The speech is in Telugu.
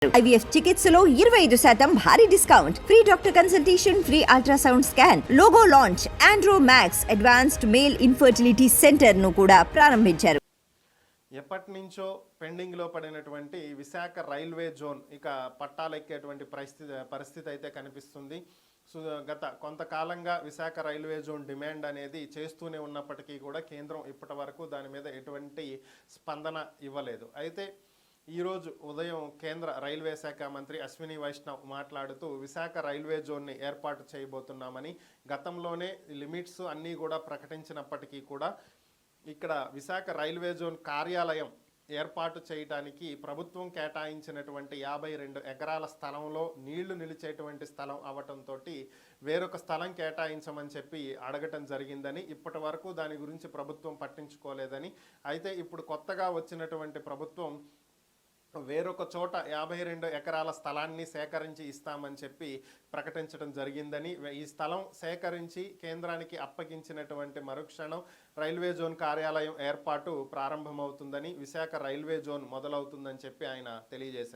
IVF చికిత్సలో 25% భారీ discount, free doctor consultation, free ultrasound scan, logo launch, Andro max advanced male infertility centre ను కూడా ప్రారంభించారు. ఎప్పటి నుంచో పెండింగ్లో పడినటువంటి విశాఖ రైల్వే జోన్ ఇక పట్టాలెక్కేటువంటి పరిస్థితి అయితే కనిపిస్తుంది. గత కొంతకాలంగా విశాఖ రైల్వే జోన్ డిమాండ్ అనేది చేస్తూనే ఉన్నప్పటికీ కూడా కేంద్రం ఇప్పటి వరకు దాని మీద ఎటువంటి స్పందన ఇవ్వలేదు. అయితే ఈరోజు ఉదయం కేంద్ర రైల్వే శాఖ మంత్రి అశ్విని వైష్ణవ్ మాట్లాడుతూ విశాఖ రైల్వే జోన్ని ఏర్పాటు చేయబోతున్నామని, గతంలోనే లిమిట్స్ అన్నీ కూడా ప్రకటించినప్పటికీ కూడా ఇక్కడ విశాఖ రైల్వే జోన్ కార్యాలయం ఏర్పాటు చేయడానికి ప్రభుత్వం కేటాయించినటువంటి 52 ఎకరాల స్థలంలో నీళ్లు నిలిచేటువంటి స్థలం అవటంతో వేరొక స్థలం కేటాయించమని చెప్పి అడగటం జరిగిందని, ఇప్పటి వరకు దాని గురించి ప్రభుత్వం పట్టించుకోలేదని, అయితే ఇప్పుడు కొత్తగా వచ్చినటువంటి ప్రభుత్వం వేరొక చోట 52 ఎకరాల స్థలాన్ని సేకరించి ఇస్తామని చెప్పి ప్రకటించడం జరిగిందని, ఈ స్థలం సేకరించి కేంద్రానికి అప్పగించినటువంటి మరుక్షణం రైల్వే జోన్ కార్యాలయం ఏర్పాటు ప్రారంభమవుతుందని, విశాఖ రైల్వే జోన్ మొదలవుతుందని చెప్పి ఆయన తెలియజేశారు.